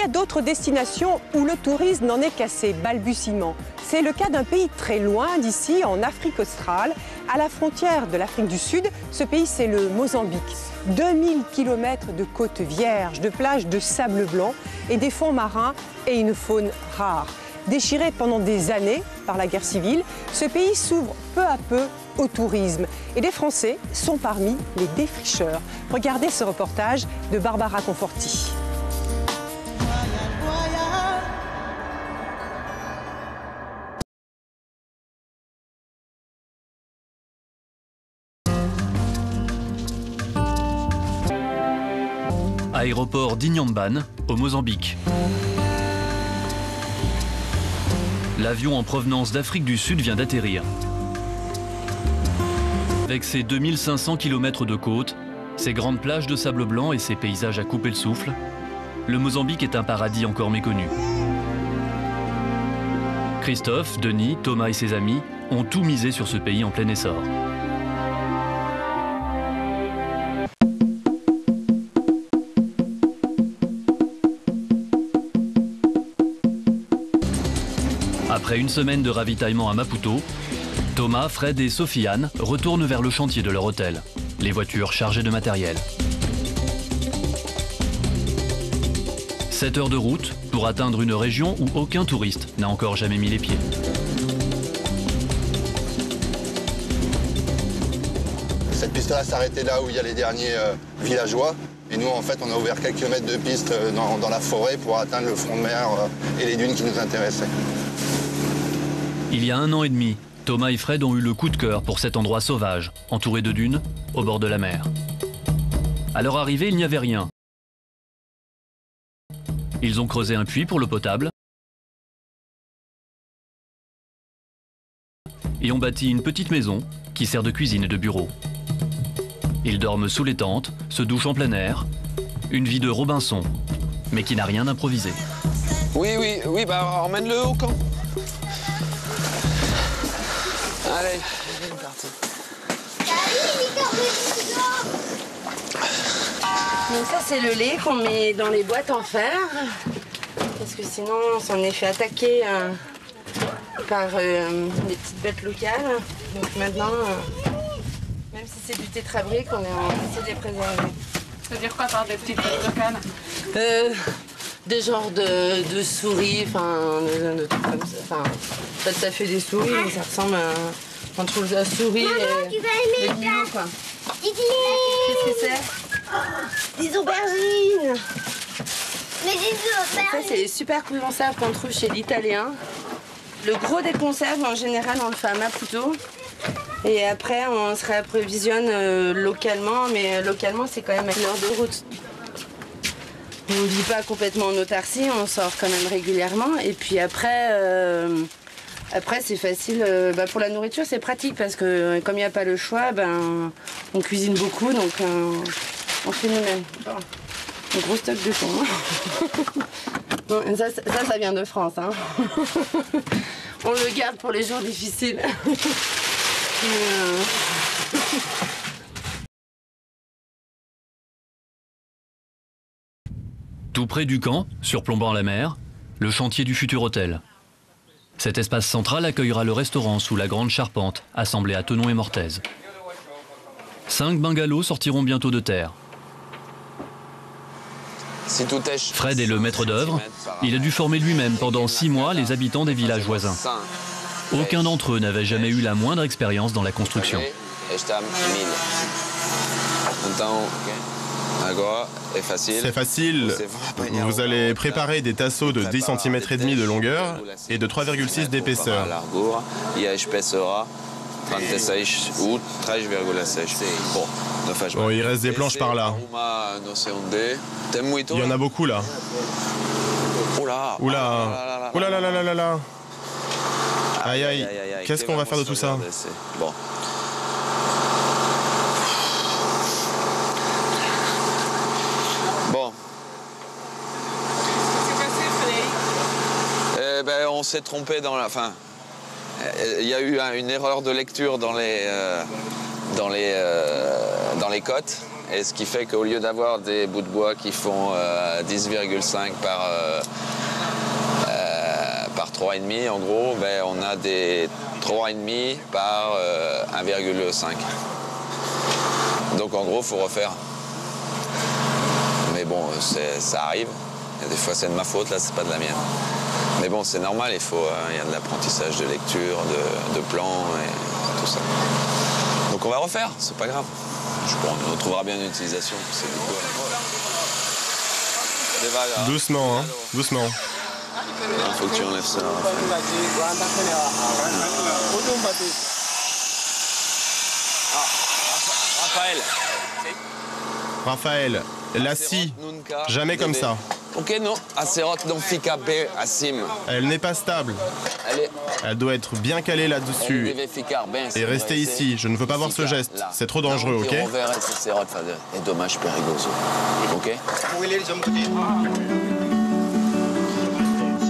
a d'autres destinations où le tourisme n'en est qu'à ses balbutiements. C'est le cas d'un pays très loin d'ici, en Afrique australe, à la frontière de l'Afrique du Sud. Ce pays, c'est le Mozambique. 2000 km de côtes vierges, de plages de sable blanc et des fonds marins et une faune rare. Déchiré pendant des années par la guerre civile, ce pays s'ouvre peu à peu au tourisme. Et les Français sont parmi les défricheurs. Regardez ce reportage de Barbara Conforti. Aéroport d'Inhambane, au Mozambique. L'avion en provenance d'Afrique du Sud vient d'atterrir. Avec ses 2500 km de côte, ses grandes plages de sable blanc et ses paysages à couper le souffle, le Mozambique est un paradis encore méconnu. Christophe, Denis, Thomas et ses amis ont tout misé sur ce pays en plein essor. Après une semaine de ravitaillement à Maputo, Thomas, Fred et Sofiane retournent vers le chantier de leur hôtel, les voitures chargées de matériel. 7 heures de route pour atteindre une région où aucun touriste n'a encore jamais mis les pieds. Cette piste-là s'arrêtait là où il y a les derniers villageois. Et nous, en fait, on a ouvert quelques mètres de piste dans la forêt pour atteindre le front de mer et les dunes qui nous intéressaient. Il y a 1 an et demi, Thomas et Fred ont eu le coup de cœur pour cet endroit sauvage, entouré de dunes, au bord de la mer. À leur arrivée, il n'y avait rien. Ils ont creusé un puits pour l'eau potable et ont bâti une petite maison qui sert de cuisine et de bureau. Ils dorment sous les tentes, se douchent en plein air, une vie de Robinson, mais qui n'a rien d'improvisé. Oui, bah emmène-le au camp. Allez, c'est parti. Donc ça c'est le lait qu'on met dans les boîtes en fer parce que sinon on s'en est fait attaquer par des petites bêtes locales. Donc maintenant, même si c'est du tétrabrique, on essaie de les préserver. Ça veut dire quoi par des petites bêtes locales? Des genres de souris, enfin de trucs comme ça. Enfin, pas tout à fait des souris, mais ça ressemble à entre la souris et le mulot, quoi. Qu'est-ce que c'est? Des aubergines. Mais des aubergines. Ça, c'est les super conserves qu'on trouve chez l'Italien. Le gros des conserves, en général, on le fait à Maputo. Et après, on se réapprovisionne localement, mais localement, c'est quand même à 1 heure de route. On ne vit pas complètement en autarcie, on sort quand même régulièrement. Et puis après, c'est facile. Pour la nourriture, c'est pratique parce que comme il n'y a pas le choix, on cuisine beaucoup, donc on fait nous-mêmes. Bon. Un gros stock de thon. Bon, ça vient de France. Hein. On le garde pour les jours difficiles. Tout près du camp, surplombant la mer, le chantier du futur hôtel. Cet espace central accueillera le restaurant sous la grande charpente, assemblée à Thonon et Mortaise. 5 bungalows sortiront bientôt de terre. Fred est le maître d'œuvre. Il a dû former lui-même pendant 6 mois les habitants des villages voisins. Aucun d'entre eux n'avait jamais eu la moindre expérience dans la construction. C'est facile. Vous allez préparer des tasseaux de 10 cm et demi de longueur et de 3,6 d'épaisseur. Bon, il reste des planches par là. Il y en a beaucoup là. Oula. Oula là là là là là. Aïe aïe. Qu'est-ce qu'on va faire de tout ça? Bon. On s'est trompé dans la... Enfin, il y a eu une erreur de lecture dans les cotes. Et ce qui fait qu'au lieu d'avoir des bouts de bois qui font 10,5 par 3,5, en gros, ben, on a des 3,5 par 1,5. Donc en gros, il faut refaire. Mais bon, ça arrive. Et des fois, c'est de ma faute, là, c'est pas de la mienne. Mais bon, c'est normal, il y a de l'apprentissage de lecture, de plans et tout ça. Donc on va refaire, c'est pas grave. On trouvera bien une utilisation pour ces bouts de bois. Doucement, hein, doucement. Il faut que tu enlèves ça. Raphaël, la scie, jamais comme ça. Ok, non, Acerot non fica be assim. Elle n'est pas stable. Elle doit être bien calée là-dessus. Et rester ici, je ne veux pas voir ce geste. C'est trop dangereux, ok? Et dommage perigoso. Ok?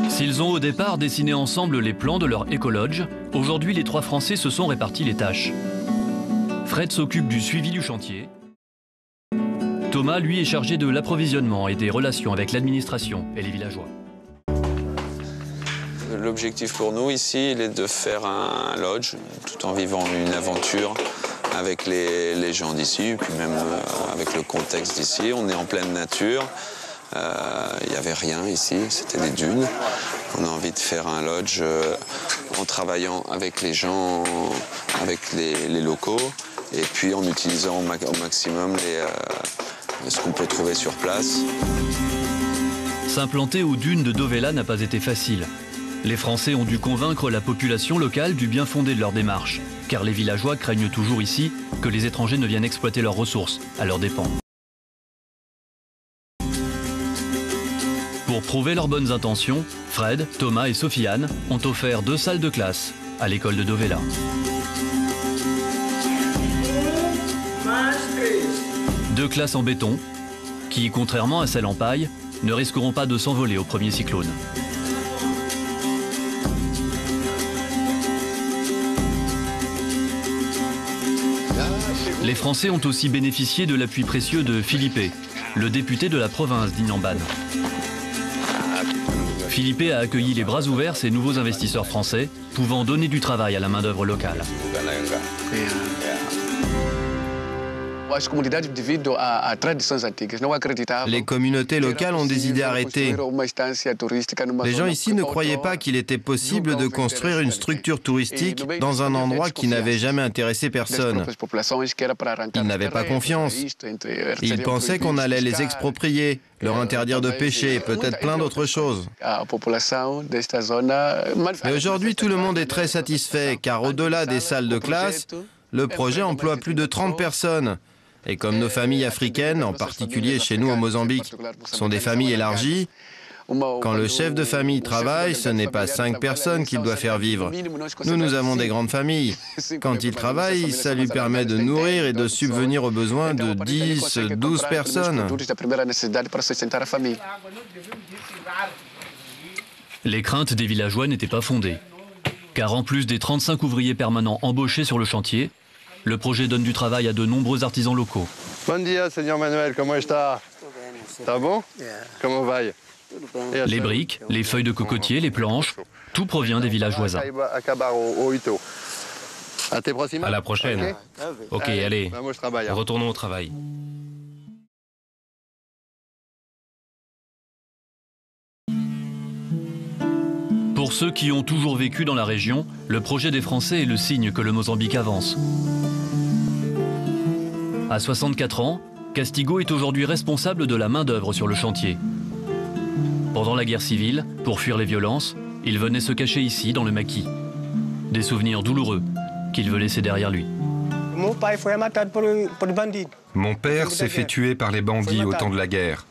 S'ils ont au départ dessiné ensemble les plans de leur écolodge, aujourd'hui les 3 Français se sont répartis les tâches. Fred s'occupe du suivi du chantier. Thomas, lui, est chargé de l'approvisionnement et des relations avec l'administration et les villageois. L'objectif pour nous ici, il est de faire un lodge, tout en vivant une aventure avec les gens d'ici, puis même avec le contexte d'ici. On est en pleine nature, il n'y avait rien ici, c'était des dunes. On a envie de faire un lodge en travaillant avec les gens, avec les locaux, et puis en utilisant au maximum ce qu'on peut trouver sur place. S'implanter aux dunes de Dovela n'a pas été facile. Les Français ont dû convaincre la population locale du bien fondé de leur démarche, car les villageois craignent toujours ici que les étrangers ne viennent exploiter leurs ressources à leurs dépens. Pour prouver leurs bonnes intentions, Fred, Thomas et Sofiane ont offert 2 salles de classe à l'école de Dovela. Deux classes en béton qui, contrairement à celles en paille, ne risqueront pas de s'envoler au premier cyclone. Les Français ont aussi bénéficié de l'appui précieux de Philippe, le député de la province d'Inhambane. Philippe a accueilli les bras ouverts ces nouveaux investisseurs français, pouvant donner du travail à la main-d'œuvre locale. Les communautés locales ont des idées arrêtées. Les gens ici ne croyaient pas qu'il était possible de construire une structure touristique dans un endroit qui n'avait jamais intéressé personne. Ils n'avaient pas confiance. Ils pensaient qu'on allait les exproprier, leur interdire de pêcher et peut-être plein d'autres choses. Mais aujourd'hui, tout le monde est très satisfait, car au-delà des salles de classe, le projet emploie plus de 30 personnes. Et comme nos familles africaines, en particulier chez nous au Mozambique, sont des familles élargies, quand le chef de famille travaille, ce n'est pas 5 personnes qu'il doit faire vivre. Nous avons des grandes familles. Quand il travaille, ça lui permet de nourrir et de subvenir aux besoins de 10, 12 personnes. Les craintes des villageois n'étaient pas fondées. Car en plus des 35 ouvriers permanents embauchés sur le chantier, le projet donne du travail à de nombreux artisans locaux. Bon dia, Seigneur Manuel, comment est-ce? Ça bon? Comment va? Les briques, les feuilles de cocotier, les planches, tout provient des villages voisins. À la prochaine. Ok, allez, retournons au travail. Pour ceux qui ont toujours vécu dans la région, le projet des Français est le signe que le Mozambique avance. À 64 ans, Castigo est aujourd'hui responsable de la main-d'œuvre sur le chantier. Pendant la guerre civile, pour fuir les violences, il venait se cacher ici, dans le maquis. Des souvenirs douloureux qu'il veut laisser derrière lui. Mon père s'est fait tuer par les bandits au temps de la guerre.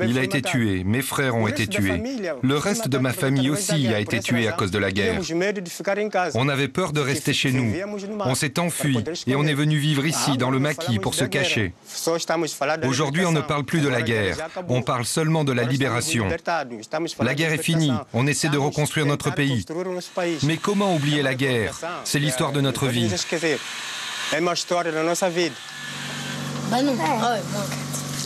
Il a été tué, mes frères ont été tués. Le reste de ma famille aussi a été tué à cause de la guerre. On avait peur de rester chez nous. On s'est enfui et on est venu vivre ici, dans le maquis, pour se cacher. Aujourd'hui, on ne parle plus de la guerre. On parle seulement de la libération. La guerre est finie. On essaie de reconstruire notre pays. Mais comment oublier la guerre? C'est l'histoire de notre vie. Bah non.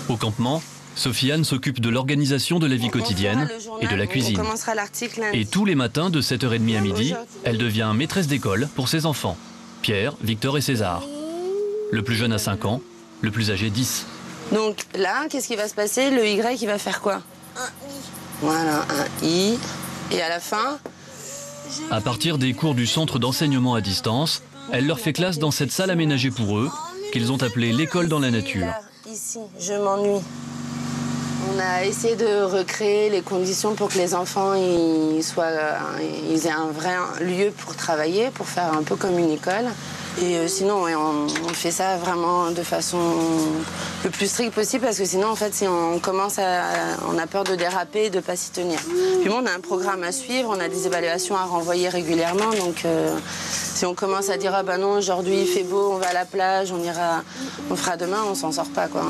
Au campement, Sofiane s'occupe de l'organisation de la vie quotidienne et de la cuisine. Et tous les matins de 7h30 à midi, elle devient maîtresse d'école pour ses enfants, Pierre, Victor et César. Le plus jeune a 5 ans, le plus âgé 10. Donc là, qu'est-ce qui va se passer? Le Y, il va faire quoi? Un I. Voilà, un I. Et à la fin? À partir des cours du centre d'enseignement à distance, elle leur fait classe dans cette salle aménagée pour eux, qu'ils ont appelée l'école dans la nature. Ici, je m'ennuie. On a essayé de recréer les conditions pour que les enfants ils aient un vrai lieu pour travailler, pour faire un peu comme une école. Et sinon, ouais, on fait ça vraiment de façon le plus stricte possible parce que sinon, en fait, si on commence on a peur de déraper et de ne pas s'y tenir. Puis bon, on a un programme à suivre, on a des évaluations à renvoyer régulièrement. Donc, si on commence à dire ah ben non, aujourd'hui il fait beau, on va à la plage, on fera demain, on s'en sort pas quoi.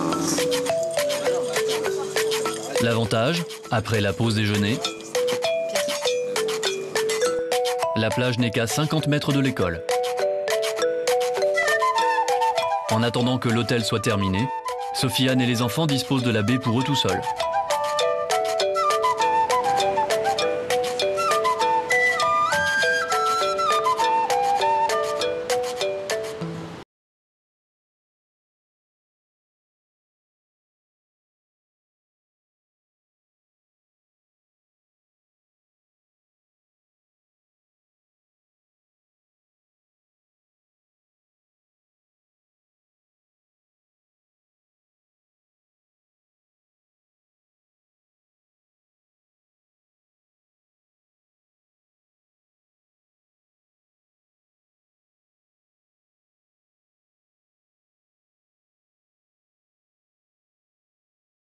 L'avantage, après la pause déjeuner, la plage n'est qu'à 50 mètres de l'école. En attendant que l'hôtel soit terminé, Sofiane et les enfants disposent de la baie pour eux tout seuls.